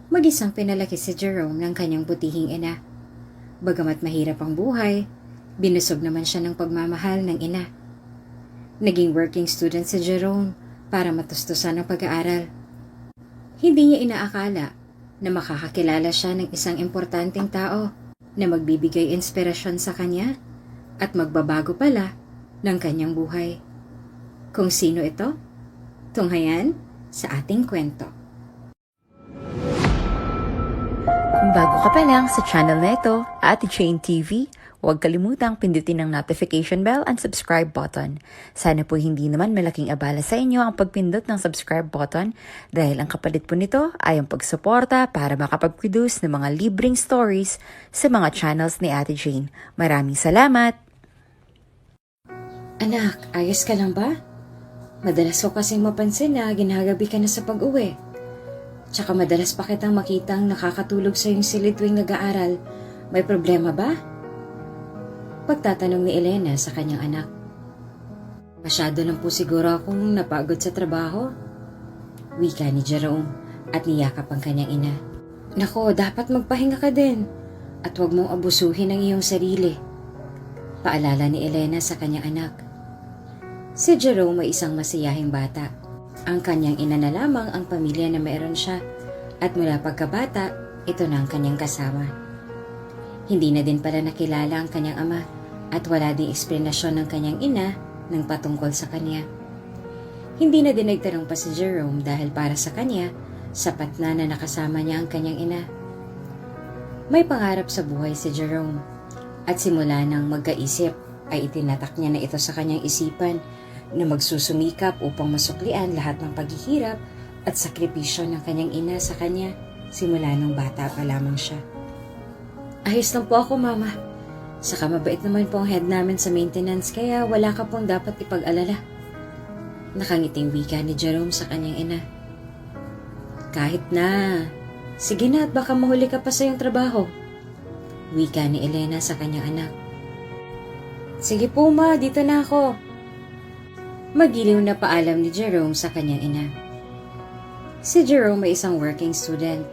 Mag-isang pinalaki si Jerome ng kanyang butihing ina. Bagamat mahirap ang buhay, binusog naman siya ng pagmamahal ng ina. Naging working student si Jerome para matustusan ang pag-aaral. Hindi niya inaakala na makakakilala siya ng isang importanteng tao na magbibigay inspirasyon sa kanya at magbabago pala ng kanyang buhay. Kung sino ito? Tunghayan sa ating kwento. Kung bago ka pa lang sa channel na ito, Ate Jane TV, huwag kalimutang pindutin ang notification bell and subscribe button. Sana po hindi naman malaking abala sa inyo ang pagpindot ng subscribe button dahil ang kapalit po nito ay ang pagsuporta para makapag-produce ng mga libreng stories sa mga channels ni Ate Jane. Maraming salamat! Anak, ayos ka lang ba? Madalas ko kasing mapansin na ginagabi ka na sa pag-uwi. Tsaka madalas pa kitang makitang nakakatulog sa iyong silid tuwing nag-aaral. May problema ba? Pagtatanong ni Elena sa kanyang anak. Masyado lang po siguro akong napagod sa trabaho. Wika ni Jerome at niyakap ang kanyang ina. Nako, dapat magpahinga ka din at huwag mong abusuhin ang iyong sarili. Paalala ni Elena sa kanyang anak. Si Jerome ay isang masiyahing bata. Ang kanyang ina na lamang ang pamilya na mayroon siya at mula pagkabata, ito na ang kanyang kasama. Hindi na din pala nakilala ang kanyang ama at wala ding eksplanasyon ng kanyang ina ng patungkol sa kanya. Hindi na din nagtanong pa si Jerome dahil para sa kanya, sapat na nakasama niya ang kanyang ina. May pangarap sa buhay si Jerome at simula nang magkaisip ay itinatak niya na ito sa kanyang isipan na magsusumikap upang masuklian lahat ng paghihirap at sakripisyo ng kanyang ina sa kanya simula nung bata pa lamang siya. Ayos lang po ako, Mama. Saka mabait naman po ang head namin sa maintenance kaya wala ka pong dapat ipag-alala. Nakangiting wika ni Jerome sa kanyang ina. Kahit na. Sige na at baka mahuli ka pa sa iyong trabaho. Wika ni Elena sa kanyang anak. Sige po, Ma. Dito na ako. Magiliw na paalam ni Jerome sa kanyang ina. Si Jerome ay isang working student.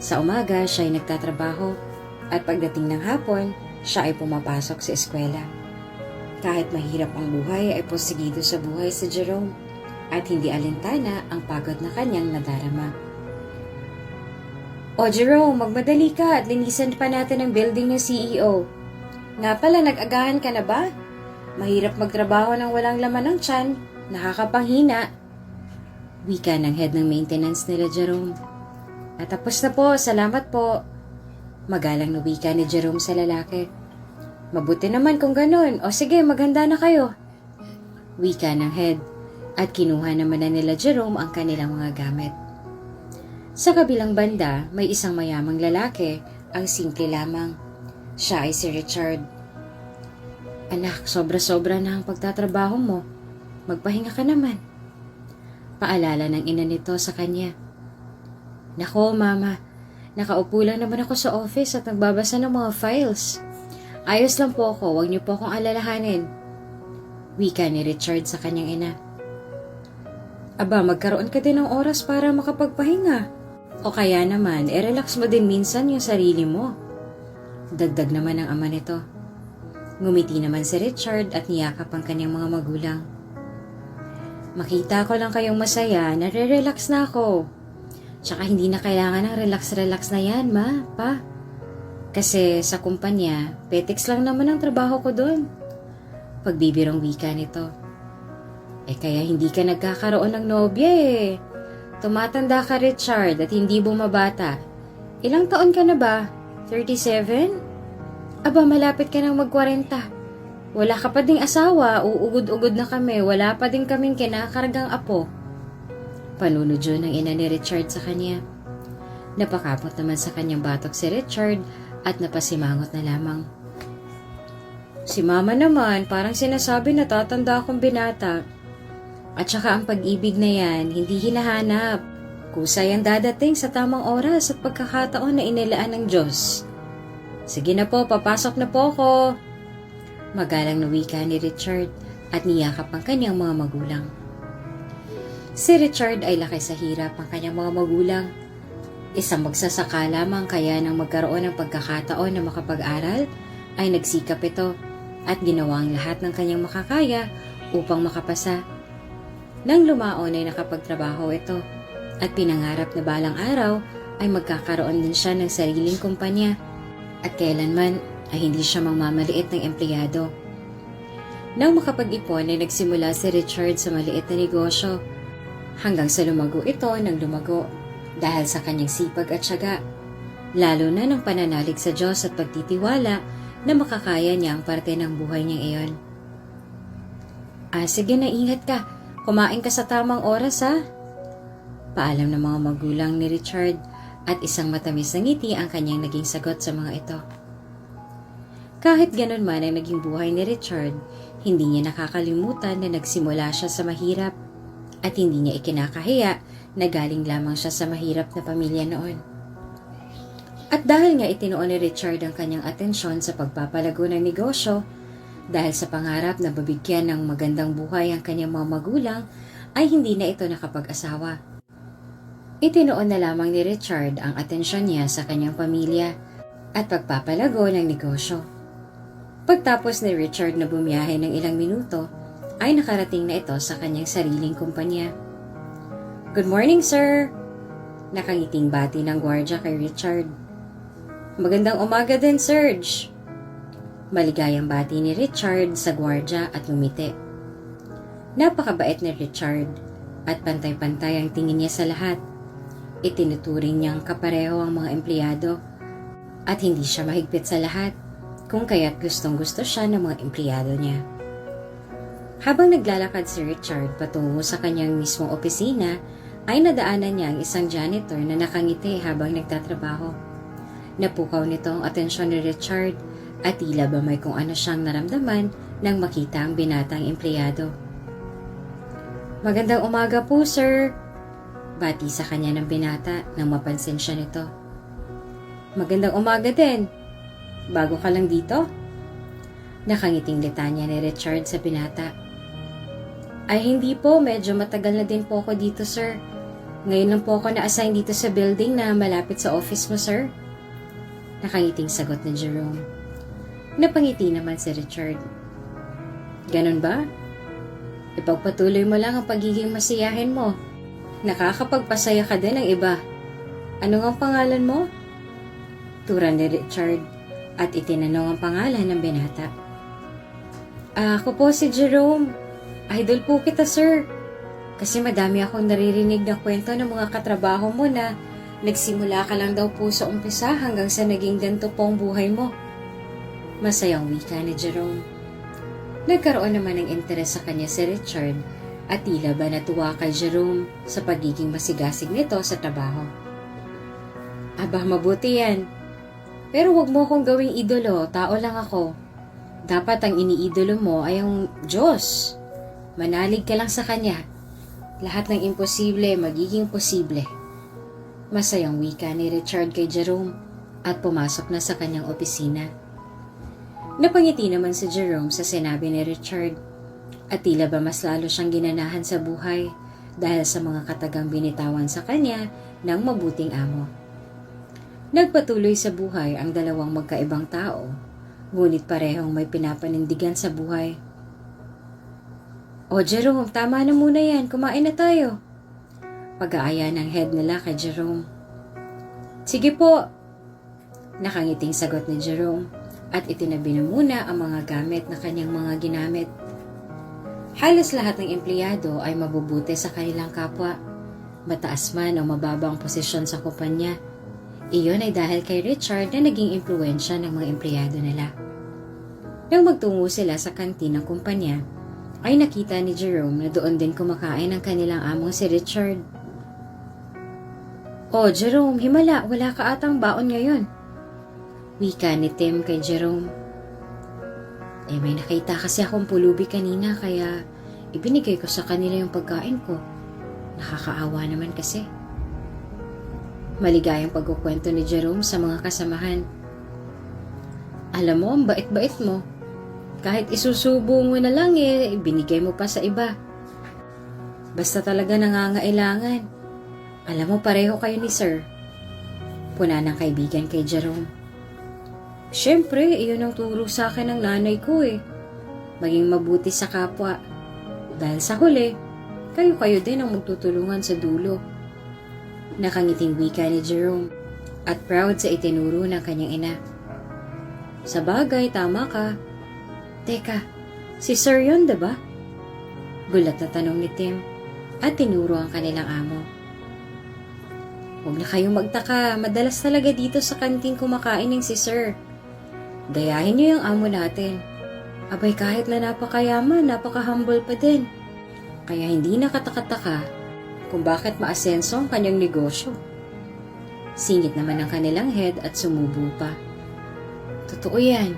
Sa umaga, siya ay nagtatrabaho at pagdating ng hapon, siya ay pumapasok sa eskwela. Kahit mahirap ang buhay ay posigido sa buhay si Jerome at hindi alintana ang pagod na kanyang nadarama. O Jerome, magmadali ka at linisan pa natin ang building ng CEO. Nga pala, nag-agahan ka na ba? Mahirap magtrabaho ng walang laman ng tiyan, nakakapanghina. Wika ng head ng maintenance nila Jerome. Natapos na po, salamat po. Magalang na wika ni Jerome sa lalaki. Mabuti naman kung ganun, o sige maghanda na kayo. Wika ng head at kinuha naman na nila Jerome ang kanilang mga gamit. Sa kabilang banda, may isang mayamang lalaki, ang simple lamang. Siya ay si Richard. Anak, sobra-sobra na ang pagtatrabaho mo. Magpahinga ka naman. Paalala ng ina nito sa kanya. Nako, Mama. Nakaupo lang naman ako sa office at nagbabasa ng mga files. Ayos lang po ako, huwag niyo po akong alalahanin. Wika ni Richard sa kanyang ina. Aba, magkaroon ka din ng oras para makapagpahinga. O kaya naman, relax mo din minsan yung sarili mo. Dagdag naman ng ama nito. Ngumiti naman si Richard at niyakap ang kanyang mga magulang. Makita ko lang kayong masaya, nare-relax na ako. Tsaka hindi na kailangan ng relax-relax na yan, Ma, Pa. Kasi sa kumpanya, petiks lang naman ang trabaho ko doon. Pagbibirong wika nito. Kaya hindi ka nagkakaroon ng nobya eh. Tumatanda ka, Richard, at hindi bumabata. Ilang taon ka na ba? 37? Aba, malapit ka nang mag-40. Wala ka pa ding asawa, uugod-ugod na kami, wala pa din kaming kinakargang apo. Panunodyo ng ina ni Richard sa kanya. Napakapot naman sa kanyang batok si Richard at napasimangot na lamang. Si Mama naman, parang sinasabi na tatanda akong binata. At saka ang pag-ibig na yan, hindi hinahanap. Kusay ang dadating sa tamang oras at pagkakataon na inilaan ng Diyos. Sige na po, papasok na po ako. Magalang na wika ni Richard at niyakap ang kanyang mga magulang. Si Richard ay laki sa hirap ang kanyang mga magulang. Isang magsasaka lamang kaya nang magkaroon ng pagkakataon na makapag-aral ay nagsikap ito at ginawa ang lahat ng kanyang makakaya upang makapasa. Nang lumaon ay nakapagtrabaho ito at pinangarap na balang araw ay magkakaroon din siya ng sariling kumpanya at kailanman ay hindi siya mamamaliit ng empleyado. Nang makapag-ipon ay nagsimula si Richard sa maliit na negosyo hanggang sa lumago ito ng lumago dahil sa kanyang sipag at tiyaga, lalo na ng pananalig sa Diyos at pagtitiwala na makakaya niya ang parte ng buhay niya iyon. Sige na, ingat ka. Kumain ka sa tamang oras ha. Paalam ng mga magulang ni Richard at isang matamis na ngiti ang kanyang naging sagot sa mga ito. Kahit ganun man ang naging buhay ni Richard, hindi niya nakakalimutan na nagsimula siya sa mahirap at hindi niya ikinakahiya na galing lamang siya sa mahirap na pamilya noon. At dahil nga itinuon ni Richard ang kanyang atensyon sa pagpapalago ng negosyo, dahil sa pangarap na babigyan ng magandang buhay ang kanyang mga magulang, ay hindi na ito nakapag-asawa. Itinuon na lamang ni Richard ang atensyon niya sa kanyang pamilya at pagpapalago ng negosyo. Pagtapos ni Richard na bumiyahe ng ilang minuto, ay nakarating na ito sa kanyang sariling kumpanya. "Good morning, sir!" Nakangiting bati ng gwardya kay Richard. "Magandang umaga din, Serge!" Maligayang bati ni Richard sa gwardya at lumiti. Napakabait ni Richard at pantay-pantay ang tingin niya sa lahat. Itinuturing niyang kapareho ang mga empleyado at hindi siya mahigpit sa lahat, kung kaya't gustong-gusto siya ng mga empleyado niya. Habang naglalakad si Richard patungo sa kanyang mismong opisina, ay nadaanan niya ang isang janitor na nakangiti habang nagtatrabaho. Napukaw nito ang atensyon ni Richard at tila ba may kung ano siyang naramdaman nang makita ang binatang empleyado. "Magandang umaga po, sir!" Bati sa kanya ng binata nang mapansin siya nito. "Magandang umaga din. Bago ka lang dito?" Nakangiting litanya ni Richard sa binata. "Ay hindi po, medyo matagal na din po ako dito, sir. Ngayon lang po ako na-assign dito sa building na malapit sa office mo, sir." Nakangiting sagot ni Jerome. Napangiti naman si Richard. "Ganon ba? Ipagpatuloy mo lang ang pagiging masiyahin mo. Nakakapagpasaya ka din ng iba. Ano ang pangalan mo?" Turan ni Richard at itinanong ang pangalan ng binata. Ako po si Jerome. Idol po kita, sir. Kasi madami akong naririnig na kwento ng mga katrabaho mo na nagsimula ka lang daw po sa umpisa hanggang sa naging ganito po ang buhay mo." Masayang wika ni Jerome. Nagkaroon naman ng interes sa kanya si Richard at tila ba natuwa kay Jerome sa pagiging masigasig nito sa trabaho. "Aba, mabuti yan. Pero wag mo akong gawing idolo, tao lang ako. Dapat ang iniidolo mo ay ang Diyos. Manalig ka lang sa Kanya. Lahat ng imposible magiging posible." Masayang wika ni Richard kay Jerome at pumasok na sa kanyang opisina. Napangiti naman si Jerome sa sinabi ni Richard at tila ba mas lalo siyang ginanahan sa buhay dahil sa mga katagang binitawan sa kanya ng mabuting amo. Nagpatuloy sa buhay ang dalawang magkaibang tao, ngunit parehong may pinapanindigan sa buhay. "O Jerome, tama na muna yan, kumain na tayo." Pag-aaya ng head nila kay Jerome. "Sige po." Nakangiting sagot ni Jerome at itinabi na muna ang mga gamit na kanyang mga ginamit. Halos lahat ng empleyado ay mabubuti sa kanilang kapwa, mataas man o mababang posisyon sa kumpanya. Iyon ay dahil kay Richard na naging impluwensya ng mga empleyado nila. Nang magtungo sila sa kantin ng kumpanya, ay nakita ni Jerome na doon din kumakain ang kanilang among si Richard. "O Jerome, himala, wala ka atang baon ngayon." Wika ni Tim kay Jerome. May nakita kasi akong pulubi kanina kaya ibinigay ko sa kanila yung pagkain ko. Nakakaawa naman kasi. Maligayang pagkukwento ni Jerome sa mga kasamahan. "Alam mo, ang bait-bait mo. Kahit isusubo mo na lang binigay mo pa sa iba. Basta talaga nangangailangan. Alam mo, pareho kayo ni Sir. Puna ng kaibigan kay Jerome. Siyempre, iyon ang turo sa akin ng nanay ko eh. Maging mabuti sa kapwa. Dahil sa huli, kayo-kayo din ang magtutulungan sa dulo. Nakangiting wika ni Jerome at proud sa itinuro ng kanyang ina. Sa bagay, tama ka. Teka, si Sir yun, diba? Gulat na tanong ni Tim at tinuro ang kanilang amo. Huwag na kayong magtaka, madalas talaga dito sa kantin kumakain ng si Sir. Gayahin niyo yung amo natin. Abay kahit na napakayaman, napaka-humble pa din. Kaya hindi nakatakataka kung bakit maasenso ang kanyang negosyo. Singit naman ang kanilang head at sumubo pa. Totoo yan.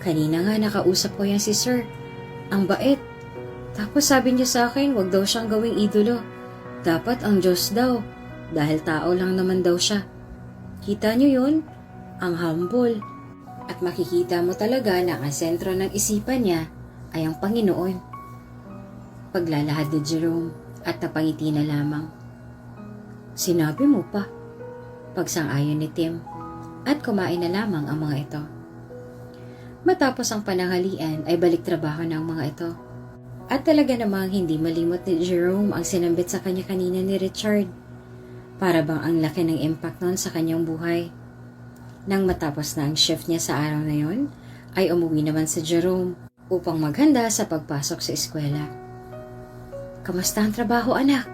Kanina nga nakausap ko yan si Sir. Ang bait. Tapos sabi niya sa akin, wag daw siyang gawing idolo. Dapat ang Diyos daw. Dahil tao lang naman daw siya. Kita niyo yun? Ang humble. At makikita mo talaga na ang sentro ng isipan niya ay ang Panginoon. Paglalahad ni Jerome at napangiti na lamang. Sinabi mo pa. Pagsang-ayon ni Tim at kumain na lamang ang mga ito. Matapos ang pananghalian ay balik trabaho ng mga ito. At talaga namang hindi malimot ni Jerome ang sinambit sa kanya kanina ni Richard. Para bang ang laki ng impact noon sa kanyang buhay. Nang matapos na ang shift niya sa araw na yon, ay umuwi naman si Jerome upang maghanda sa pagpasok sa eskwela. Kamusta ang trabaho, anak?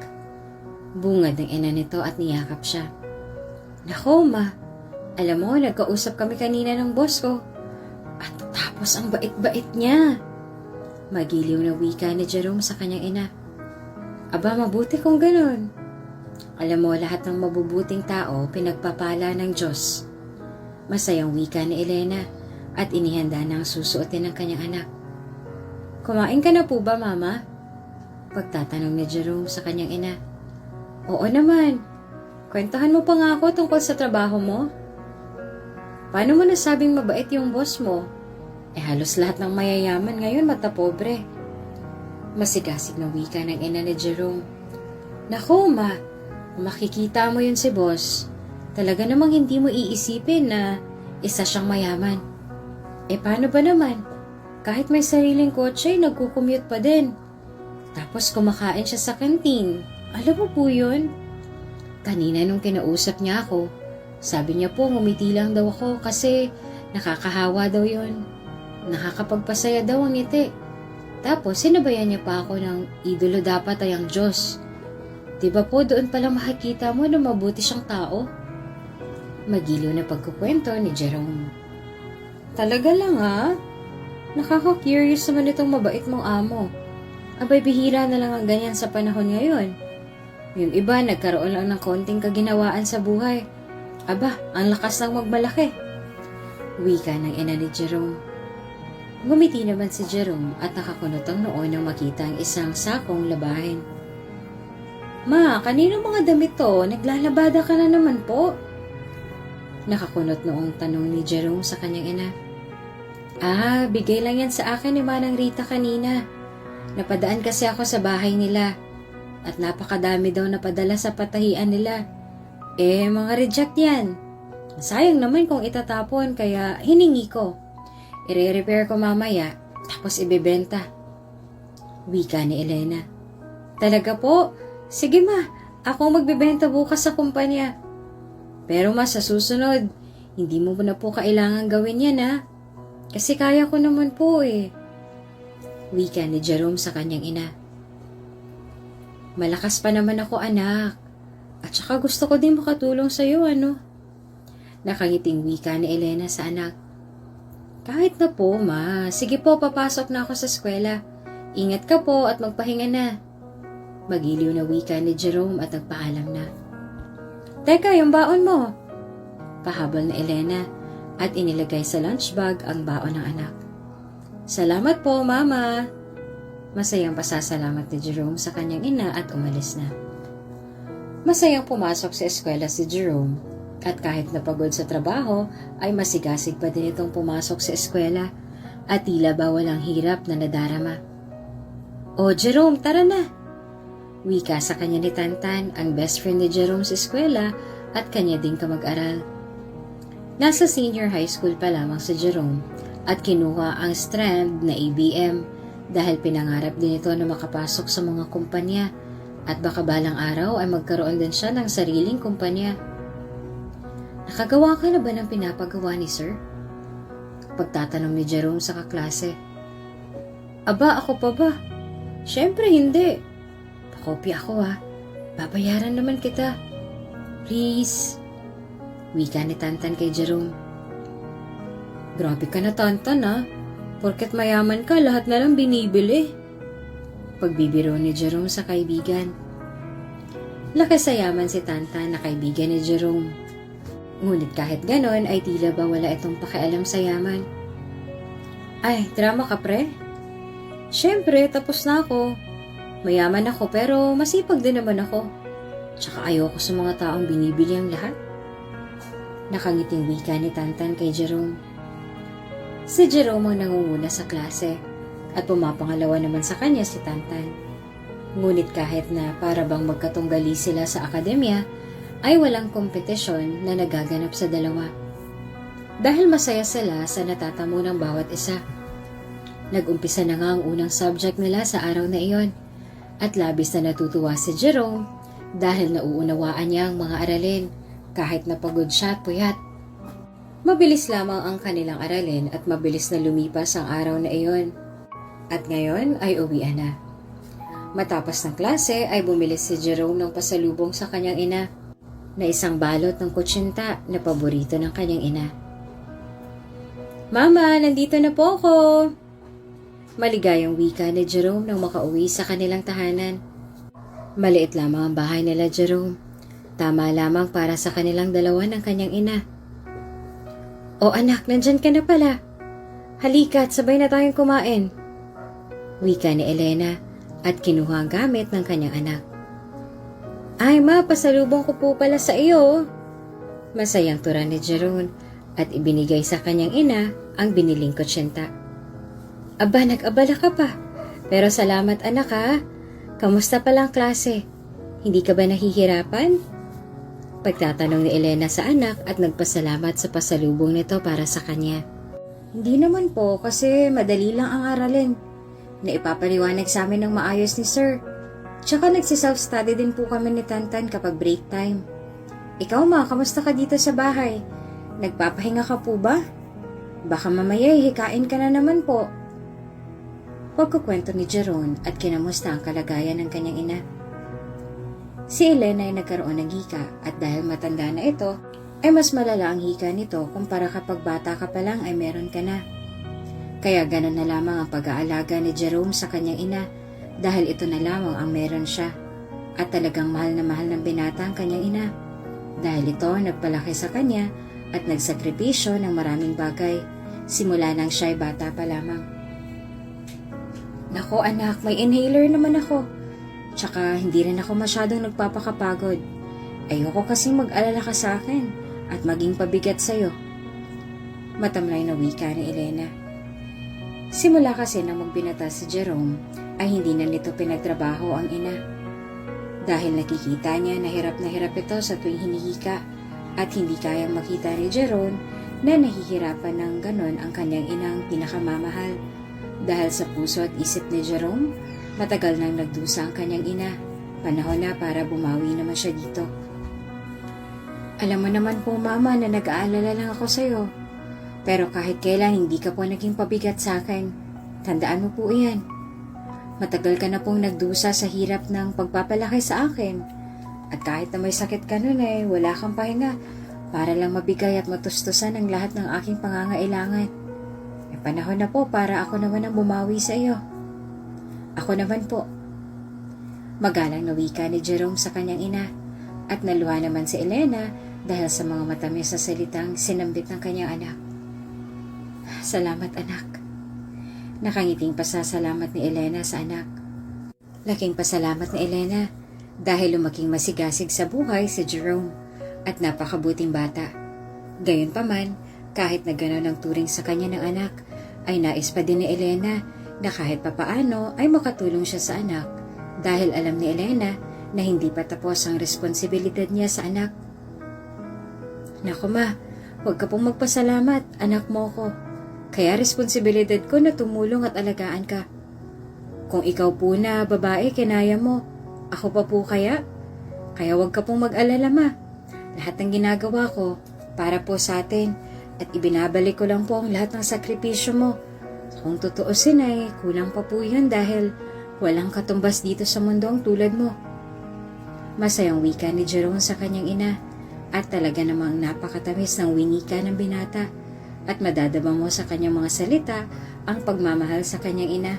Bungad ng ina nito at niyakap siya. Nako, ma. Alam mo, nagkausap kami kanina ng boss ko. At tapos ang bait-bait niya. Magiliw na wika ni Jerome sa kanyang ina. Aba, mabuti kung ganun. Alam mo, lahat ng mabubuting tao pinagpapala ng Diyos. Masayang wika ni Elena at inihanda na ang susuotin ng kanyang anak. Kumain ka na po ba, Mama? Pagtatanong ni Jerome sa kanyang ina. Oo naman. Kwentahan mo pa nga ako tungkol sa trabaho mo. Paano mo nasabing mabait yung boss mo? Halos lahat ng mayayaman ngayon matapobre. Masigasig na wika ng ina ni Jerome. Naku, Ma. Kung makikita mo yun si boss, talaga namang hindi mo iisipin na isa siyang mayaman. Paano ba naman? Kahit may sariling kotse, nagkukommute pa din. Tapos kumakain siya sa kantin. Alam mo po yun? Kanina nung kinausap niya ako, sabi niya po ngumiti lang daw ako kasi nakakahawa daw yun. Nakakapagpasaya daw ang ngiti. Tapos sinabayan niya pa ako ng idolo dapat ay ang Diyos. Diba po doon pala makikita mo na mabuti siyang tao? Magiliw na pagkukwento ni Jerome. Talaga lang ha? Nakaka-curious naman itong mabait mong amo. Abay bihira na lang ang ganyan sa panahon ngayon. Yung iba nagkaroon lang ng konting kaginawaan sa buhay. Aba, ang lakas ng magmalaki. Wika ng ina ni Jerome. Gumiti naman si Jerome at nakakunot ang noo nang makita ang isang sakong labahin. Ma, kanino mga damit to? Naglalabada ka na naman po. Nakakunot noong tanong ni Jerome sa kanyang ina. Bigay lang yan sa akin ni Manang Rita kanina. Napadaan kasi ako sa bahay nila. At napakadami daw napadala sa patahian nila. Mga reject yan. Sayang naman kung itatapon kaya hiningi ko. I-repair ko mamaya tapos ibebenta. Wika ni Elena. Talaga po? Sige ma, ako magbebenta bukas sa kumpanya. Pero ma, sa susunod, hindi mo na po kailangan gawin yan ha. Kasi kaya ko naman po Wika ni Jerome sa kanyang ina. Malakas pa naman ako anak. At saka gusto ko din makatulong sa iyo Nakangiting wika ni Elena sa anak. Kahit na po ma, sige po papasok na ako sa eskwela. Ingat ka po at magpahinga na. Magiliw na wika ni Jerome at nagpaalam na. Teka, yung baon mo. Pahabol na Elena at inilagay sa lunch bag ang baon ng anak. Salamat po, Mama. Masayang pasasalamat ni Jerome sa kanyang ina at umalis na. Masayang pumasok sa eskwela si Jerome at kahit napagod sa trabaho ay masigasig pa din itong pumasok sa eskwela at tila ba walang hirap na nadarama. O Jerome, tara na! Wika sa kanya ni Tantan, ang best friend ni Jerome sa eskwela at kanya ding kamag-aral. Nasa senior high school pa lamang si Jerome at kinuha ang strand na ABM dahil pinangarap din ito na makapasok sa mga kumpanya at baka balang araw ay magkaroon din siya ng sariling kumpanya. Nakagawa ka na ba ng pinapagawa ni Sir? Pagtatanong ni Jerome sa kaklase. Aba, ako pa ba? Siyempre hindi. Pakopya ako Babayaran naman kita. Please. Wika ni Tantan kay Jerome. Grabe ka na, Tantan Porket mayaman ka, lahat na lang binibili. Pagbibiro ni Jerome sa kaibigan. Lakas sa yaman si Tantan na kaibigan ni Jerome. Ngunit kahit ganon ay tila ba wala itong pakialam sa yaman. Ay, drama ka pre? Siyempre, tapos na ako. Mayaman ako pero masipag din naman ako. Tsaka ayoko sa mga taong binibili ang lahat. Nakangiting wika ni Tantan kay Jerome. Si Jerome ang nangunguna sa klase at pumapangalawa naman sa kanya si Tantan. Ngunit kahit na para bang magkatunggali sila sa akademya, ay walang kompetisyon na nagaganap sa dalawa. Dahil masaya sila sa natatamo ng bawat isa. Nag-umpisa na nga ang unang subject nila sa araw na iyon at labis na natutuwa si Jerome dahil nauunawaan niya ang mga aralin kahit napagod siya at puyat. Mabilis lamang ang kanilang aralin at mabilis na lumipas ang araw na iyon. At ngayon ay uwian na. Matapos ng klase ay bumili si Jerome ng pasalubong sa kanyang ina na isang balot ng kutsinta na paborito ng kanyang ina. Mama, nandito na po ako! Maligayang wika ni Jerome nang makauwi sa kanilang tahanan. Maliit lamang ang bahay nila Jerome. Tama lamang para sa kanilang dalawa ng kanyang ina. O anak, nandyan ka na pala. Halika at sabay na tayong kumain. Wika ni Elena at kinuha ang gamit ng kanyang anak. Ay ma, pasalubong ko po pala sa iyo. Masayang tura ni Jeron at ibinigay sa kanyang ina ang biniling kutsinta. Aba, nag-abala ka pa. Pero salamat anak Kamusta palang klase? Hindi ka ba nahihirapan? Pagtatanong ni Elena sa anak at nagpasalamat sa pasalubong nito para sa kanya. Hindi naman po kasi madali lang ang aralin. Naipapaliwanag sa amin ng maayos ni Sir. Tsaka nagsiself-study din po kami ni Tantan kapag break time. Ikaw ma, kamusta ka dito sa bahay? Nagpapahinga ka po ba? Baka mamaya hikain ka na naman po. Pagkukwento ni Jeron at kinamusta ang kalagayan ng kanyang ina. Si Elena ay nagkaroon ng hika at dahil matanda na ito, ay mas malala ang hika nito kumpara kapag bata ka pa lang ay meron ka na. Kaya ganun na lamang ang pag-aalaga ni Jerome sa kanyang ina dahil ito na lamang ang meron siya at talagang mahal na mahal ng binata ang kanyang ina dahil ito nagpalaki sa kanya at nagsakripisyo ng maraming bagay simula nang siya'y bata pa lamang. Nako anak, may inhaler naman ako. Tsaka hindi rin ako masyadong nagpapakapagod. Ayoko kasing mag-alala ka sa akin at maging pabigat sa'yo. Matamlay na wika ni Elena. Simula kasi nang magbinata si Jerome ay hindi na nito pinagtrabaho ang ina. Dahil nakikita niya na hirap ito sa tuwing hinihika at hindi kayang makita ni Jerome na nahihirapan ng ganon ang kanyang inang pinakamamahal. Dahil sa puso at isip ni Jerome, matagal nang nagdusa ang kanyang ina. Panahon na para bumawi naman siya dito. Alam mo naman po mama na nag-aalala lang ako sa'yo. Pero kahit kailan hindi ka po naging pabigat sa akin. Tandaan mo po iyan. Matagal ka na pong nagdusa sa hirap ng pagpapalaki sa akin. At kahit na may sakit ka nun wala kang pahinga para lang mabigay at matustusan ang lahat ng aking pangangailangan. May panahon na po para ako naman ang bumawi sa iyo. Ako naman po. Magalang na wika ni Jerome sa kanyang ina at naluha naman si Elena dahil sa mga matamis na salitang sinambit ng kanyang anak. Salamat anak. Nakangiting pasasalamat ni Elena sa anak. Laking pasalamat ni Elena dahil lumaking masigasig sa buhay si Jerome at napakabuting bata. Gayunpaman, kahit na gano'n ang turing sa kanya ng anak, ay nais pa din ni Elena na kahit papaano ay makatulong siya sa anak dahil alam ni Elena na hindi pa tapos ang responsibilidad niya sa anak. Naku ma, huwag ka pong magpasalamat, anak mo ko. Kaya responsibilidad ko na tumulong at alagaan ka. Kung ikaw po na babae, kinaya mo. Ako pa po kaya? Kaya huwag ka pong mag-alala ma. Lahat ng ginagawa ko para po sa atin at ibinabalik ko lang po ang lahat ng sakripisyo mo. Kung tutuusin ay kulang pa po yun dahil walang katumbas dito sa mundo ang tulad mo. Masayang wika ni Jerome sa kanyang ina at talaga namang napakatamis ng winika ng binata at madadama mo sa kanyang mga salita ang pagmamahal sa kanyang ina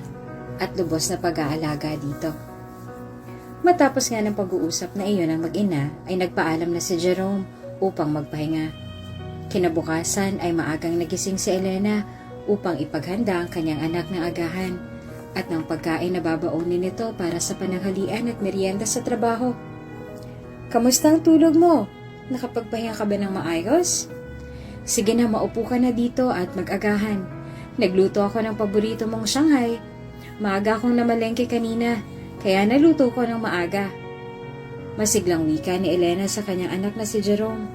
at lubos na pag-aalaga dito. Matapos nga ng pag-uusap na iyon ang mag-ina ay nagpaalam na si Jerome upang magpahinga. Kinabukasan ay maagang nagising si Elena upang ipaghanda ang kanyang anak ng agahan at ng pagkain na babaunin nito para sa pananghalian at merienda sa trabaho. Kamusta ang tulog mo? Nakapagpahinga ka ba ng maayos? Sige na, maupo ka na dito at mag-agahan. Nagluto ako ng paborito mong Shanghai. Maaga akong namalengke kanina, kaya naluto ko ng maaga. Masiglang wika ni Elena sa kanyang anak na si Jerome.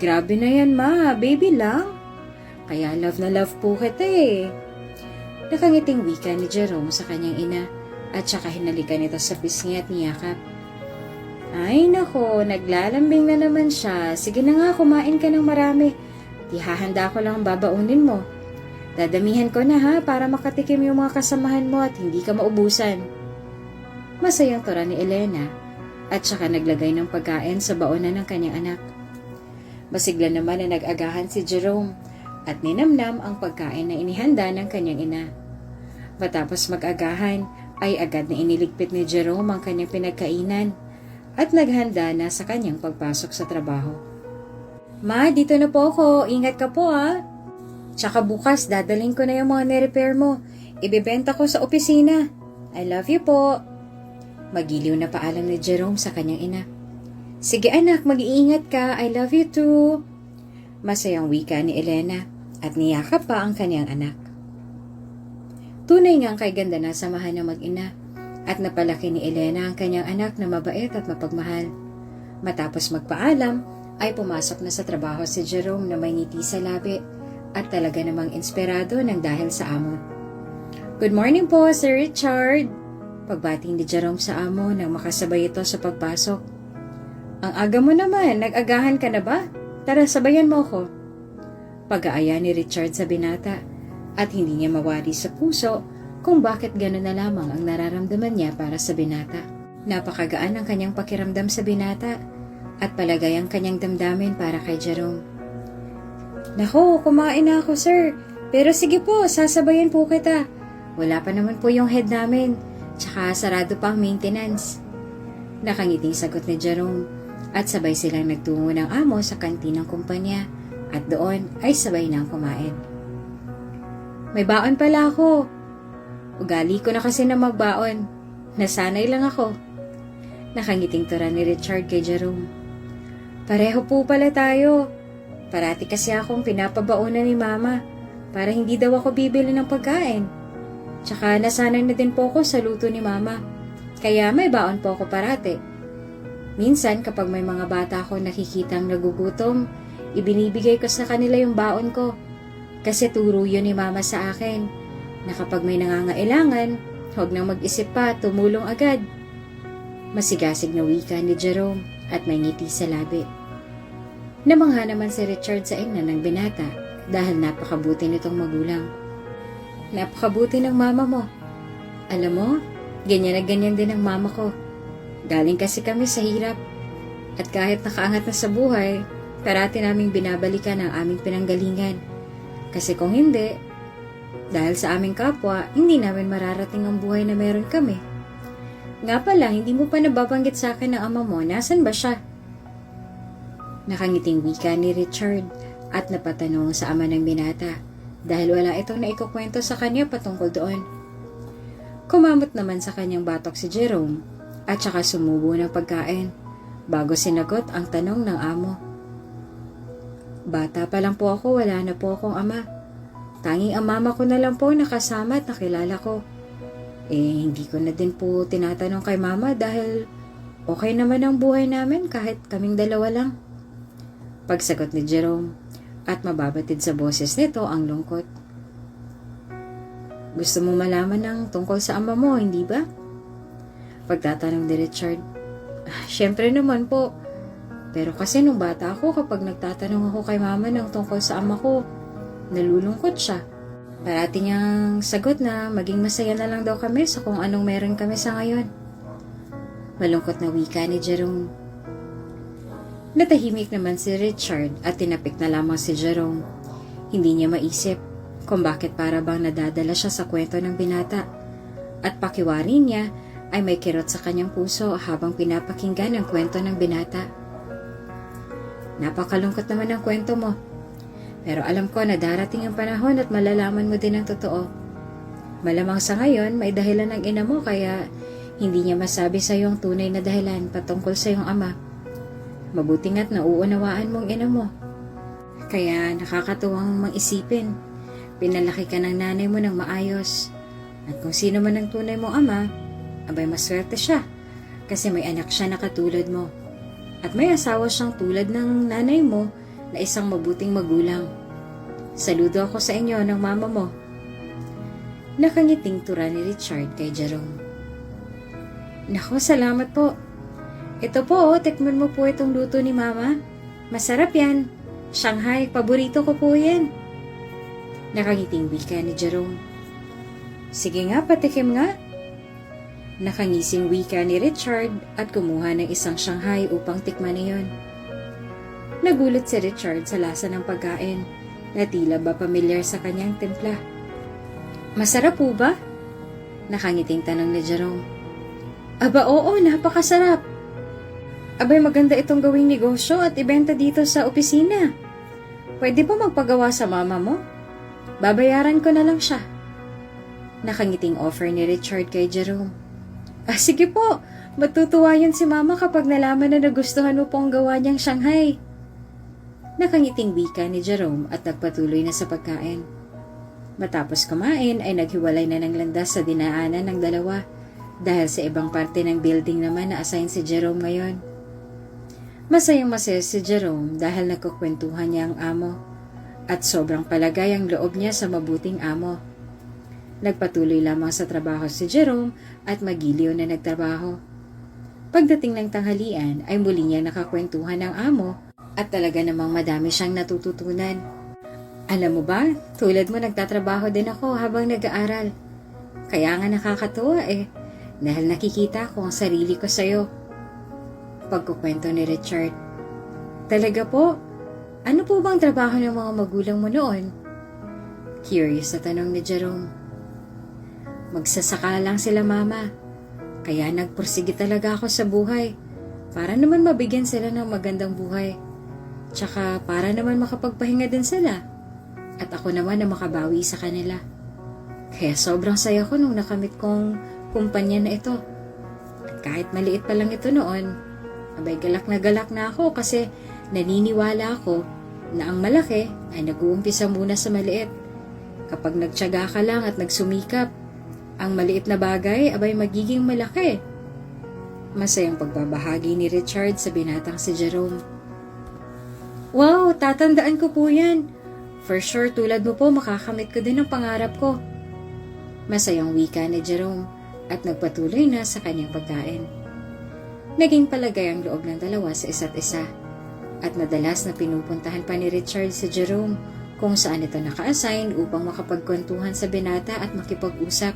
Grabe na yan ma, baby lang. Kaya love na love po kita eh. Nakangiting wika ni Jerome sa kanyang ina at saka hinalikan nito sa pisngi at niyakap. Ay nako, naglalambing na naman siya. Sige na nga, kumain ka ng marami. Ihahanda ko lang ang babaunin mo. Dadamihan ko na ha para makatikim yung mga kasamahan mo at hindi ka maubusan. Masayang tura ni Elena at saka naglagay ng pagkain sa baonan ng kanyang anak. Masigla naman na nag-agahan si Jerome at ninamnam ang pagkain na inihanda ng kanyang ina. Matapos mag-agahan ay agad na iniligpit ni Jerome ang kanyang pinagkainan at naghanda na sa kanyang pagpasok sa trabaho. Ma, dito na po ako. Ingat ka po ha. Tsaka bukas dadaling ko na yung mga nirepair mo. Ibebenta ko sa opisina. I love you po. Magiliw na paalam ni Jerome sa kanyang ina. Sige anak, mag-iingat ka. I love you too. Masayang wika ni Elena at niyakap pa ang kanyang anak. Tunay ngang kay ganda na samahan ng mag-ina. At napalaki ni Elena ang kanyang anak na mabait at mapagmahal. Matapos magpaalam, ay pumasok na sa trabaho si Jerome na may ngiti sa labi at talaga namang inspirado ng dahil sa amo. Good morning po, Sir Richard! Pagbating ni Jerome sa amo nang makasabay ito sa pagpasok. Ang aga mo naman, nag-agahan ka na ba? Tara, sabayan mo ko. Pag-aaya ni Richard sa binata at hindi niya mawari sa puso kung bakit gano'n na lamang ang nararamdaman niya para sa binata. Napakagaan ang kanyang pakiramdam sa binata at palagay ang kanyang damdamin para kay Jerome. Nako, kumain na ako sir. Pero sige po, sasabayan po kita. Wala pa naman po yung head namin. Tsaka sarado pa ang maintenance. Nakangiting sagot ni Jerome at sabay silang nagtungo ng amo sa kantinang kumpanya at doon ay sabay nang kumain. May baon pala ako. Ugali ko na kasi na magbaon. Nasanay lang ako. Nakangiting tura ni Richard kay Jerome. Pareho po pala tayo. Parati kasi akong pinapabaonan ni Mama para hindi daw ako bibili ng pagkain. Tsaka nasanay na din po ako sa luto ni Mama. Kaya may baon po ako parati. Minsan kapag may mga bata ako nakikitang nagugutom, ibinibigay ko sa kanila yung baon ko. Kasi turo yun ni Mama sa akin na kapag may nangangailangan, huwag nang mag-isip pa, tumulong agad. Masigasig na wika ni Jerome at may ngiti sa labi. Namangha naman si Richard sa ina ng binata dahil napakabuti nitong magulang. Napakabuti ng mama mo. Alam mo, ganyan na ganyan din ang mama ko. Galing kasi kami sa hirap. At kahit nakaangat na sa buhay, parati naming binabalikan ang aming pinanggalingan. Kasi kung hindi, dahil sa aming kapwa, hindi namin mararating ang buhay na meron kami. Nga pala, hindi mo pa nababanggit sa akin ng ama mo, nasan ba siya? Nakangiting wika ni Richard at napatanong sa ama ng binata dahil wala itong naikukwento sa kanya patungkol doon. Kumamot naman sa kanyang batok si Jerome at saka sumubo ng pagkain bago sinagot ang tanong ng amo. Bata pa lang po ako, wala na po akong ama. Tanging ang mama ko na lang po nakasama at nakilala ko. Hindi ko na din po tinatanong kay mama dahil okay naman ang buhay namin kahit kaming dalawa lang. Pagsagot ni Jerome at mababatid sa boses nito ang lungkot. Gusto mo malaman ng tungkol sa ama mo, hindi ba? Pagtatanong ni Richard. Siyempre naman po. Pero kasi nung bata ako kapag nagtatanong ako kay mama ng tungkol sa ama ko, nalulungkot siya. Parati niyang sagot na maging masaya na lang daw kami sa kung anong meron kami sa ngayon. Malungkot na wika ni Jerome. Natahimik naman si Richard at tinapik na lamang si Jerome. Hindi niya maisip kung bakit para bang nadadala siya sa kwento ng binata at pakiwari niya ay may kirot sa kanyang puso habang pinapakinggan ang kwento ng binata. Napakalungkot naman ang kwento mo. Pero alam ko na darating ang panahon at malalaman mo din ang totoo. Malamang sa ngayon may dahilan ng ina mo kaya hindi niya masabi sa iyo ang tunay na dahilan patungkol sa iyong ama. Mabuti nga't nauunawaan mong ina mo. Kaya nakakatuwang mang-isipin. Pinalaki ka ng nanay mo ng maayos. At kung sino man ang tunay mong ama, abay maswerte siya. Kasi may anak siya na katulad mo. At may asawa siyang tulad ng nanay mo na isang mabuting magulang. Saludo ako sa inyo ng mama mo. Nakangiting tura ni Richard kay Jerome. Nako, salamat po. Ito po, tikman mo po itong luto ni mama. Masarap yan. Shanghai, paborito ko po yan. Nakangiting wika ni Jerome. Sige nga, patikim nga. Nakangising wika ni Richard at kumuha ng isang Shanghai upang tikman niyon. Nagulat si Richard sa lasa ng pagkain na tila ba pamilyar sa kanyang timpla. Masarap po ba? Nakangiting tanong ni Jerome. Aba oo, napakasarap. Abay maganda itong gawing negosyo at ibenta dito sa opisina. Pwede po magpagawa sa mama mo? Babayaran ko na lang siya. Nakangiting offer ni Richard kay Jerome. Sige po, matutuwa yun si mama kapag nalaman na nagustuhan mo pong gawa niyang Shanghai. Nakangiting wika ni Jerome at nagpatuloy na sa pagkain. Matapos kumain ay naghiwalay na ng landas sa dinaanan ng dalawa dahil sa ibang parte ng building naman na assign si Jerome ngayon. Masayang masaya si Jerome dahil nagkukwentuhan niya ang amo at sobrang palagay ang loob niya sa mabuting amo. Nagpatuloy lamang sa trabaho si Jerome at magiliw na nagtrabaho. Pagdating ng tanghalian ay muli niya nakakwentuhan ng amo at talaga namang madami siyang natututunan. Alam mo ba, tulad mo nagtatrabaho din ako habang nag-aaral. Kaya nga nakakatuwa dahil nakikita ko ang sarili ko sa'yo. Pagkukwento ni Richard. Talaga po? Ano po bang trabaho ng mga magulang mo noon? Curious na tanong ni Jerome. Magsasaka lang sila mama. Kaya nagpursige talaga ako sa buhay. Para naman mabigyan sila ng magandang buhay. Tsaka para naman makapagpahinga din sila. At ako naman na makabawi sa kanila. Kaya sobrang saya ko nung nakamit kong kumpanya na ito. At kahit maliit pa lang ito noon, abay galak na ako kasi naniniwala ako na ang malaki ay nag-uumpisa muna sa maliit. Kapag nagtiyaga ka lang at nagsumikap, ang maliit na bagay abay magiging malaki. Masayang pagbabahagi ni Richard sa binatang si Jerome. Wow, tatandaan ko po yan. For sure, tulad mo po makakamit ko din ang pangarap ko. Masayang wika ni Jerome at nagpatuloy na sa kanyang pagkain. Naging palagay ang loob ng dalawa sa isa't isa at madalas na pinupuntahan pa ni Richard si Jerome kung saan ito naka-assign upang makapagkwentuhan sa binata at makipag-usap.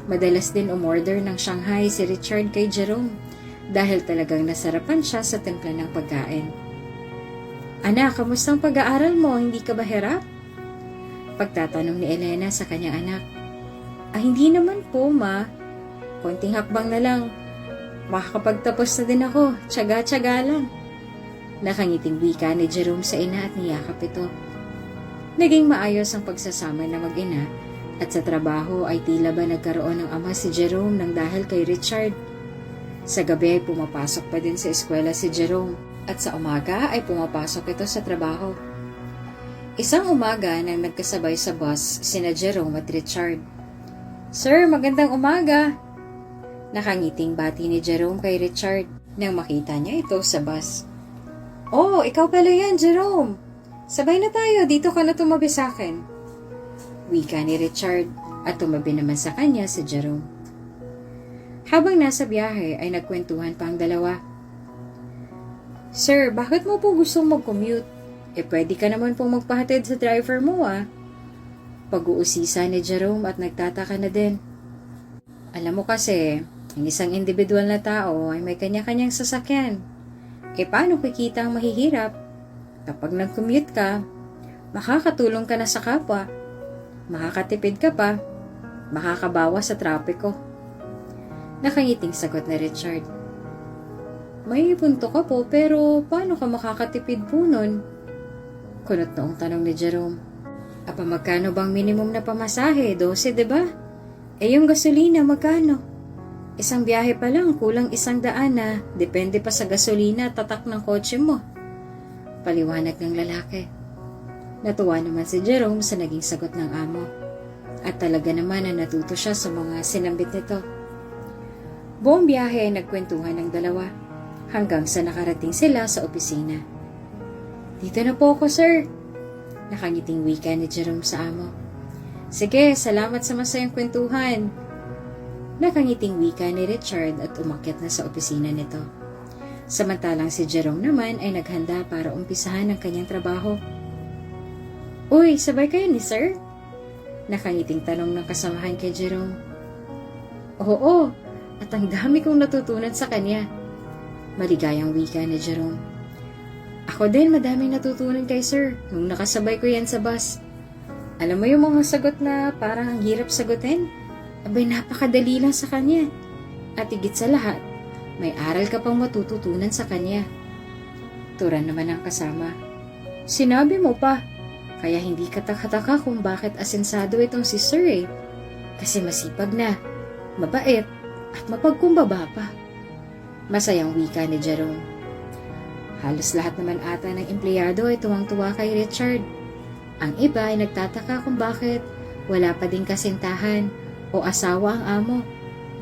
Madalas din umorder ng Shanghai si Richard kay Jerome dahil talagang nasarapan siya sa timpla ng pagkain. Anak, kamusta ang pag-aaral mo? Hindi ka ba hirap? Pagtatanong ni Elena sa kanyang anak. Hindi naman po, ma. Konting hakbang na lang. Makakapagtapos na din ako. Tiyaga-tiyaga lang. Nakangiting wika ni Jerome sa ina at niyakap ito. Naging maayos ang pagsasama na mag-ina at sa trabaho ay tila ba nagkaroon ng ama si Jerome nang dahil kay Richard. Sa gabi ay pumapasok pa din sa eskwela si Jerome at sa umaga ay pumapasok ito sa trabaho. Isang umaga nang nagkasabay sa bus sina Jerome at Richard. Sir, magandang umaga! Nakangiting bati ni Jerome kay Richard nang makita niya ito sa bus. Oh, ikaw pala yan, Jerome. Sabay na tayo, dito ka na tumabi sa akin. Wika ni Richard at tumabi naman sa kanya si Jerome. Habang nasa biyahe ay nagkwentuhan pa ang dalawa. Sir, bakit mo po gustong mag-commute? Pwede ka naman pong magpahatid sa driver mo Pag-uusisa ni Jerome at nagtataka na din. Alam mo kasi, ang isang individual na tao ay may kanya-kanyang sasakyan. Paano kikita ang mahihirap? Kapag nag-commute ka, makakatulong ka na sa kapwa. Makakatipid ka pa. Makakabawas sa trapiko. Nakangiting sagot ni Richard. May punto ka po pero paano ka makakatipid po nun? Kunot noong tanong ni Jerome. Apa magkano bang minimum na pamasahe? 12, diba? Yung gasolina magkano? Isang biyahe pa lang, kulang 100 na. Depende pa sa gasolina at tatak ng kotse mo. Paliwanag ng lalaki. Natuwa naman si Jerome sa naging sagot ng amo. At talaga naman na natuto siya sa mga sinambit nito. Buong biyahe ay nagkwentuhan ng dalawa hanggang sa nakarating sila sa opisina. Dito na po ako, sir. Nakangiting wika ni Jerome sa amo. Sige, salamat sa masayang kwentuhan. Nakangiting wika ni Richard at umakyat na sa opisina nito. Samantalang si Jerome naman ay naghanda para umpisahan ang kanyang trabaho. Uy, sabay kayo ni sir? Nakangiting tanong ng kasamahan kay Jerome. Oo, at ang dami kong natutunan sa kanya. Maligayang wika ni Jerome. Ako din madaming natutunan kay sir nung nakasabay ko yan sa bus. Alam mo yung mga sagot na parang ang hirap sagutin? Abay napakadali lang sa kanya. At higit sa lahat, may aral ka pang matututunan sa kanya. Turan naman ang kasama. Sinabi mo pa, kaya hindi katakataka kung bakit asensado itong si sir Kasi masipag na, mabait, at mapagkumbaba pa. Masayang wika ni Jerome. Halos lahat naman ata ng empleyado ay tuwang-tuwa kay Richard. Ang iba ay nagtataka kung bakit wala pa din kasintahan o asawa ang amo.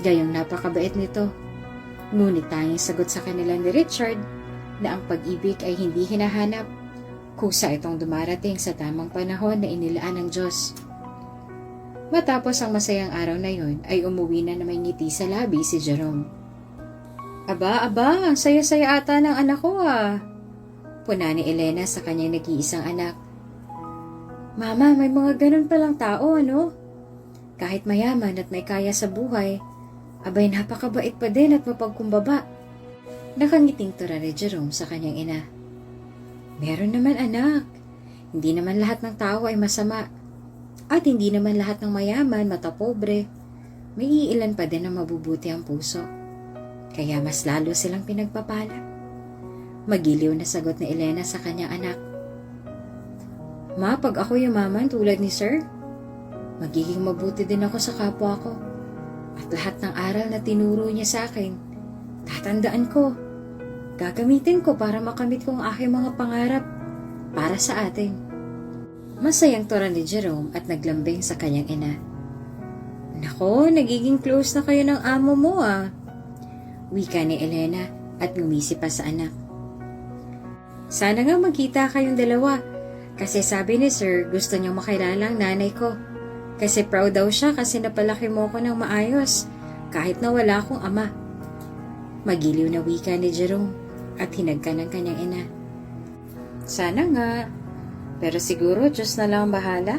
Gayong napakabait nito. Ngunit tanging sagot sa kanila ni Richard na ang pag-ibig ay hindi hinahanap. Kusa itong dumarating sa tamang panahon na inilaan ng Diyos. Matapos ang masayang araw na yon ay umuwi na may ngiti sa labi si Jerome. Aba, ang saya-saya ata ng anak ko Puna ni Elena sa kanyang nag-iisang anak. Mama, may mga ganun palang tao, ano? Kahit mayaman at may kaya sa buhay, abay napakabait pa din at mapagkumbaba. Nakangiting tura ni Jerome sa kanyang ina. Meron naman anak. Hindi naman lahat ng tao ay masama. At hindi naman lahat ng mayaman, matapobre. May iilan pa din na mabubuti ang puso. Kaya mas lalo silang pinagpapala. Magiliw na sagot ni Elena sa kanyang anak. Ma, pag ako yumaman tulad ni sir, magiging mabuti din ako sa kapwa ko. At lahat ng aral na tinuro niya sa akin, tatandaan ko. Gagamitin ko para makamit ko ang aking mga pangarap para sa atin. Masayang tura ni Jerome at naglambing sa kanyang ina. Nako, nagiging close na kayo ng amo mo Wika ni Elena at ngumisi pa sa anak. Sana nga magkita kayong dalawa kasi sabi ni sir gusto niyang makilala ang nanay ko. Kasi proud daw siya kasi napalaki mo ko ng maayos kahit na wala akong ama. Magiliw na wika ni Jerome at hinagka ng kanyang ina. Sana nga, pero siguro Diyos na lang ang bahala.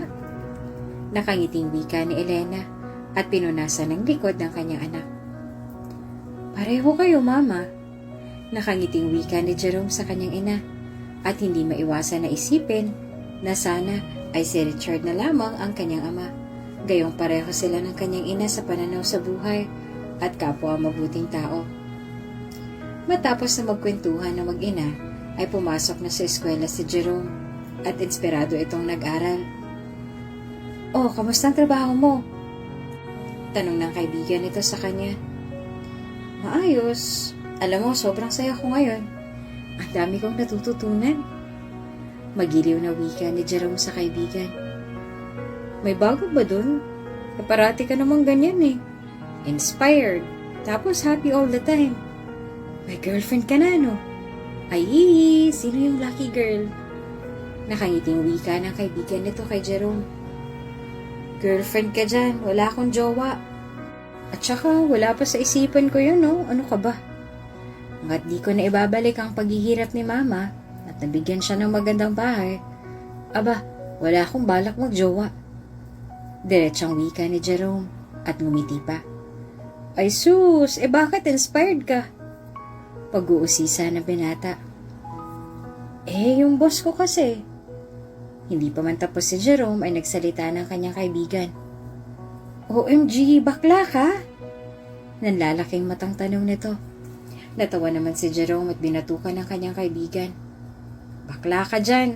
Nakangiting wika ni Elena at pinunasan ng likod ng kanyang anak. Pareho kayo, mama. Nakangiting wika ni Jerome sa kanyang ina at hindi maiwasan na isipin na sana ay si Richard na lamang ang kanyang ama. Gayong pareho sila ng kanyang ina sa pananaw sa buhay at kapwa mabuting tao. Matapos na magkwentuhan ng mag-ina, ay pumasok na sa eskwela si Jerome at inspirado itong nag-aral. Oh, kamusta ang trabaho mo? Tanong ng kaibigan nito sa kanya. Maayos. Alam mo, sobrang saya ko ngayon. Ang dami kong natututunan. Magiliw na wika ni Jerome sa kaibigan. May bago ba dun? Parati ka namang ganyan Inspired. Tapos happy all the time. May girlfriend ka na, no? Ay, sino yung lucky girl? Nakangiting wika ng kaibigan nito kay Jerome. Girlfriend ka dyan, wala akong jowa. At saka, wala pa sa isipan ko yun, no? Ano ka ba? Hanggat di ko na ibabalik ang paghihirap ni Mama at nabigyan siya ng magandang bahay, aba, wala akong balak magjowa. Diretsang wika ni Jerome at ngumiti pa. Ay sus, bakit inspired ka? Pag-uusisa ng binata. Yung boss ko kasi. Hindi pa man tapos si Jerome ay nagsalita ng kanyang kaibigan. OMG, bakla ka? Nanlalaking matang tanong nito. Natawa naman si Jerome at binatukan ng kanyang kaibigan. Bakla ka dyan.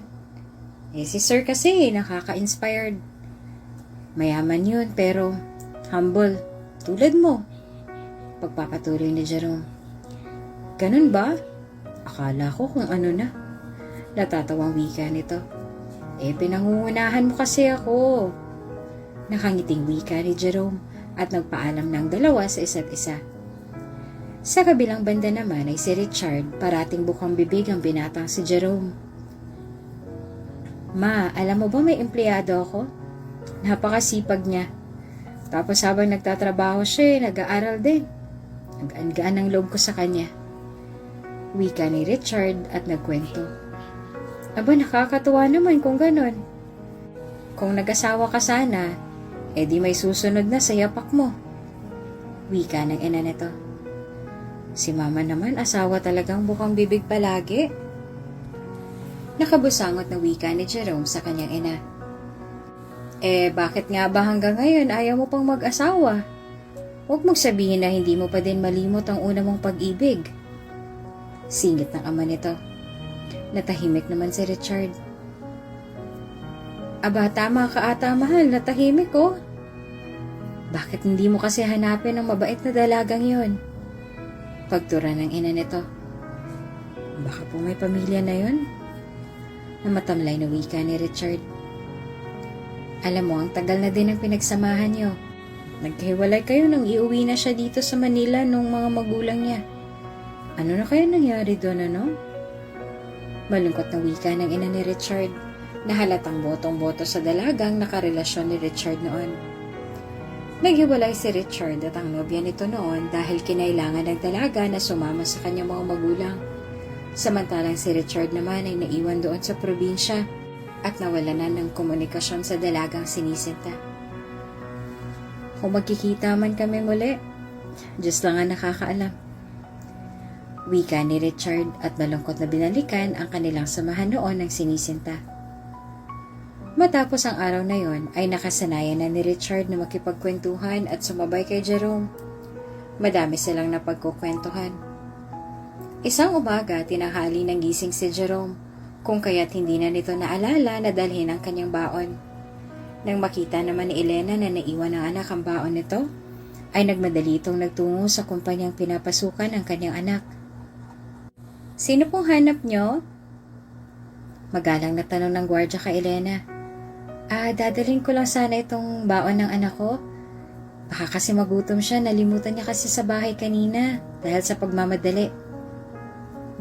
Si Sir kasi nakaka-inspired. Mayaman yun pero humble, tulad mo. Pagpapatuloy ni Jerome. Ganun ba? Akala ko kung ano na. Natatawang wika nito. Pinangungunahan mo kasi ako. Nakangiting wika ni Jerome at nagpaalam ng dalawa sa isa't isa. Sa kabilang banda naman ay si Richard, parating bukang bibig ang binatang si Jerome. Ma, alam mo ba may empleyado ako? Napakasipag niya. Tapos habang nagtatrabaho siya, nag-aaral din. Nag-aan ang loob ko sa kanya. Wika ni Richard at nagkwento. Aba, nakakatuwa naman kung ganon. Kung nag-asawa ka sana, di may susunod na sa yapak mo. Wika ng ina nito. Si Mama naman, asawa talagang bukang bibig palagi. Nakabusangot na wika ni Jerome sa kanyang ina. Bakit nga ba hanggang ngayon ayaw mo pang mag-asawa? Huwag mong sabihin na hindi mo pa din malimot ang una mong pag-ibig. Singit ng ama nito. Natahimik naman si Richard. Aba, tama ka ata, mahal, natahimik ko. Bakit hindi mo kasi hanapin ang mabait na dalagang yon? Pagtura ng ina nito. Baka po may pamilya na yon? Namatamlay na wika ni Richard. Alam mo, ang tagal na din ang pinagsamahan niyo. Naghiwalay kayo nang iuwi na siya dito sa Manila nung mga magulang niya. Ano na kaya nangyari doon, ano? Malungkot na wika ng ina ni Richard na halatang botong-boto sa dalagang nakarelasyon ni Richard noon. Naghiwalay si Richard at ang nobya nito noon dahil kinailangan ng dalaga na sumama sa kanyang mga magulang. Samantalang si Richard naman ay naiwan doon sa probinsya at nawalanan ng komunikasyon sa dalagang sinisinta. Kung magkikita man kami muli, Diyos lang ang nakakaalam. Wika ni Richard at malungkot na binalikan ang kanilang samahan noon ng sinisinta. Matapos ang araw na yon ay nakasanayan na ni Richard na makipagkwentuhan at sumabay kay Jerome. Madami silang napagkukwentuhan. Isang umaga, tinanghali ng gising si Jerome, kung kaya't hindi na nito naalala na dalhin ang kanyang baon. Nang makita naman ni Elena na naiwan ng anak ang baon nito, ay nagmadali itong nagtungo sa kumpanyang pinapasukan ng kanyang anak. Sino pong hanap nyo? Magalang na tanong ng gwardya kay Elena. Dadalhin ko lang sana itong baon ng anak ko. Baka kasi magutom siya, nalimutan niya kasi sa bahay kanina dahil sa pagmamadali.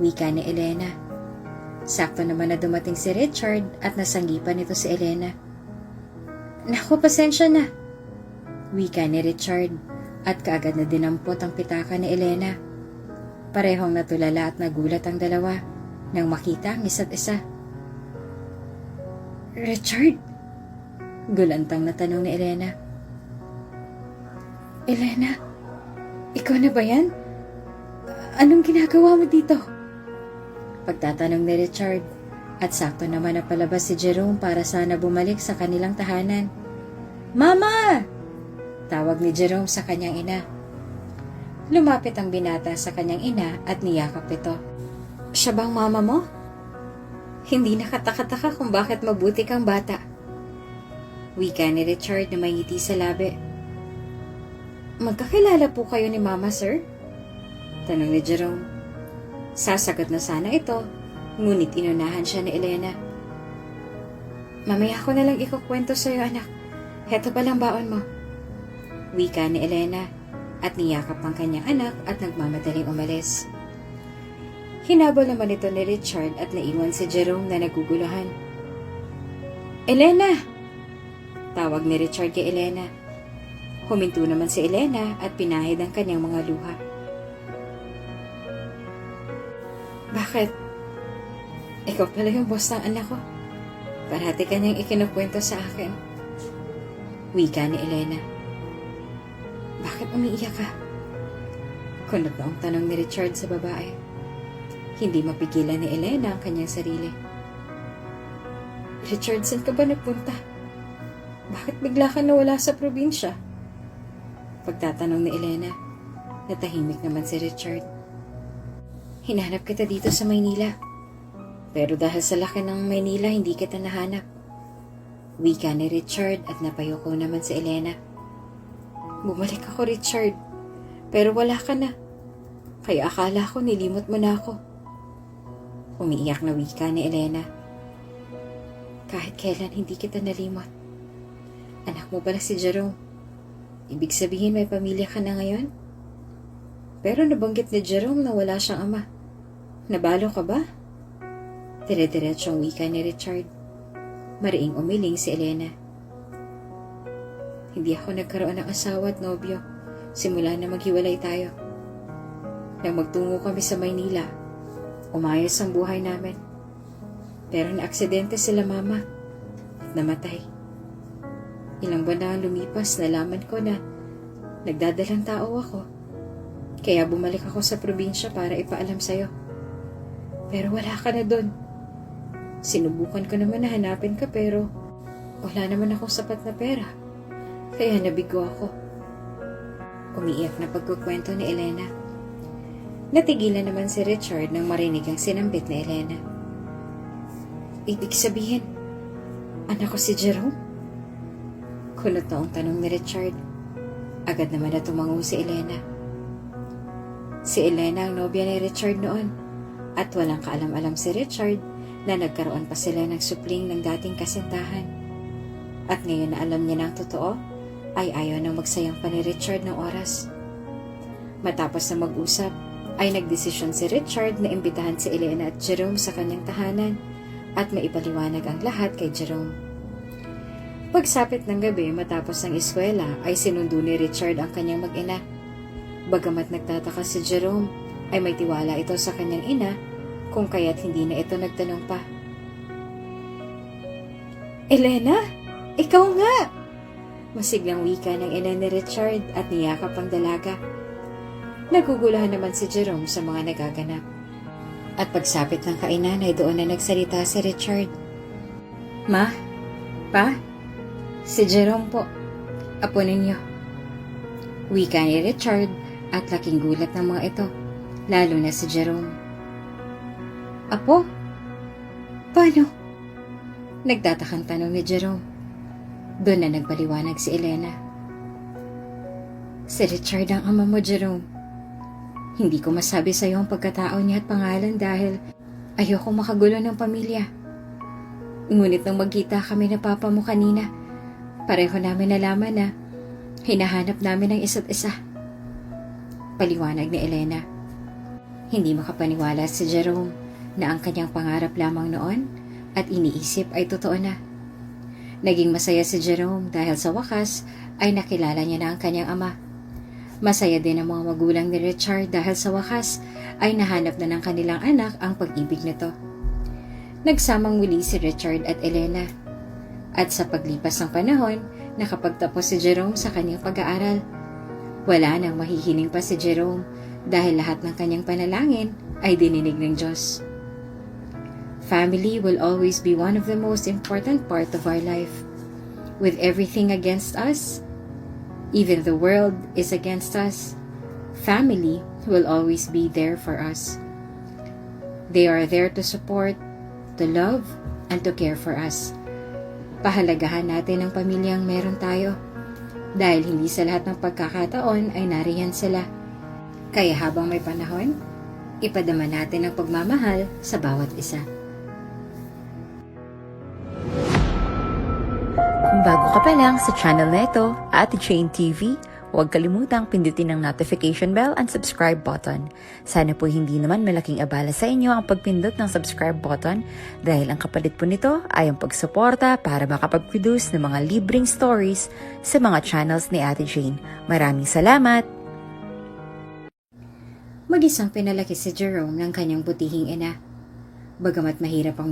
Wika ni Elena. Sakto naman na dumating si Richard at nasanggipan nito si Elena. Naku, pasensya na. Wika ni Richard at kaagad na dinampot ang pitaka ni Elena. Parehong natulala at nagulat ang dalawa nang makita ang isa't isa. Richard? Gulantang na tanong ni Elena. Elena, ikaw na ba yan? Anong ginagawa mo dito? Pagtatanong ni Richard at sakto naman na palabas si Jerome para sana bumalik sa kanilang tahanan. Mama! Tawag ni Jerome sa kanyang ina. Lumapit ang binata sa kanyang ina at niyakap ito. Siya bang mama mo? Hindi nakataka-taka kung bakit mabuti kang bata. Wika ni Richard na may ngiti sa labi. Magkakilala po kayo ni Mama, sir? Tanong ni Jerome. Sasagot na sana ito, ngunit inunahan siya ni Elena. Mamaya ko na lang ikukwento sa'yo, anak. Heto palang baon mo. Wika ni Elena at niyakap ang kanyang anak at nagmamadaling umalis. Hinabol naman ito ni Richard at naiwan si Jerome na naguguluhan. Elena! Tawag ni Richard kay Elena. Huminto naman si Elena at pinahid ang kanyang mga luha. Bakit? Ikaw pala yung boss ng anak ko. Parati kanyang ikinukwento sa akin. Wika ni Elena. Bakit umiiyak ka? Kunot na ang tanong ni Richard sa babae. Hindi mapigilan ni Elena ang kanyang sarili. Richard, saan ka ba nagpunta? Bakit bigla ka nawala sa probinsya? Pagtatanong ni Elena, natahimik naman si Richard. Hinanap kita dito sa Maynila. Pero dahil sa laki ng Maynila, hindi kita nahanap. Wika ni Richard at napayoko naman si Elena. Bumalik ako, Richard. Pero wala ka na. Kaya akala ko nilimot mo na ako. Umiiyak na wika ni Elena. Kahit kailan hindi kita nalimot. Anak mo pala si Jerome. Ibig sabihin may pamilya ka na ngayon? Pero nabanggit ni Jerome na wala siyang ama. Nabalo ka ba? Dire-diretsyong wika ni Richard. Mariing umiling si Elena. Hindi ako nagkaroon ng asawa at nobyo simula na maghiwalay tayo. Nang magtungo kami sa Maynila, umayos ang buhay namin. Pero naaksidente sila mama at namatay. Ilang buwan na lumipas, nalaman ko na nagdadalang tao ako. Kaya bumalik ako sa probinsya para ipaalam sa'yo. Pero wala ka na doon. Sinubukan ko naman na hanapin ka pero wala naman akong sapat na pera. Kaya nabigo ako. Umiiyak na pagkukwento ni Elena. Natigilan naman si Richard nang marinig ang sinambit ni Elena. Ibig sabihin, anak ko si Jerome? Kunot na ang tanong ni Richard. Agad naman na tumango si Elena. Si Elena ang nobya ni Richard noon at walang kaalam-alam si Richard na nagkaroon pa sila ng supling ng dating kasintahan. At ngayon na alam niya na ang totoo, ay ayaw nang magsayang pa ni Richard ng oras. Matapos na mag-usap, ay nagdesisyon si Richard na imbitahan si Elena at Jerome sa kanyang tahanan at maipaliwanag ang lahat kay Jerome. Pagsapit ng gabi matapos ang eskwela ay sinundo ni Richard ang kanyang mag-ina. Bagamat nagtataka si Jerome, ay may tiwala ito sa kanyang ina kung kaya't hindi na ito nagtanong pa. Elena, ikaw nga! Masiglang wika ng ina ni Richard at niyakap ang dalaga. Nagugulahan naman si Jerome sa mga nagaganap. At pagsapit ng kainan ay doon na nagsalita si Richard. Ma? Pa? Si Jerome po. Apo ninyo. Wika ni Richard at laking gulat ng mga ito, lalo na si Jerome. Apo? Paano? Nagtatakang tanong ni Jerome. Doon na nagpaliwanag si Elena. Si Richard ang ama mo, Jerome. Hindi ko masabi sa iyo ang pagkatao niya at pangalan dahil ayoko makagulo ng pamilya. Ngunit nang magkita kami na papa mo kanina, pareho namin nalaman na hinahanap namin ang isa't isa. Paliwanag ni Elena. Hindi makapaniwala si Jerome na ang kanyang pangarap lamang noon at iniisip ay totoo na. Naging masaya si Jerome dahil sa wakas ay nakilala niya na ang kanyang ama. Masaya din ang mga magulang ni Richard dahil sa wakas ay nahanap na ng kanilang anak ang pag-ibig nito. Nagsamang muli si Richard at Elena. At sa paglipas ng panahon, nakapagtapos si Jerome sa kanyang pag-aaral. Wala nang mahihiling pa si Jerome dahil lahat ng kanyang panalangin ay dininig ng Diyos. Family will always be one of the most important part of our life. With everything against us, even the world is against us, family will always be there for us. They are there to support, to love, and to care for us. Pahalagahan natin ang pamilyang meron tayo dahil hindi sa lahat ng pagkakataon ay nariyan sila. Kaya habang may panahon, ipadama natin ang pagmamahal sa bawat isa. Kung bago ka pa lang sa channel na ito, Ate Jane TV, huwag kalimutang pindutin ang notification bell and subscribe button. Sana po hindi naman malaking abala sa inyo ang pagpindot ng subscribe button dahil ang kapalit po nito ay ang pagsuporta para makapag-produce ng mga libreng stories sa mga channels ni Ate Jane. Maraming salamat! Mag-isang pinalaki si Jerome ng kanyang butihing ina. Bagamat mahirap ang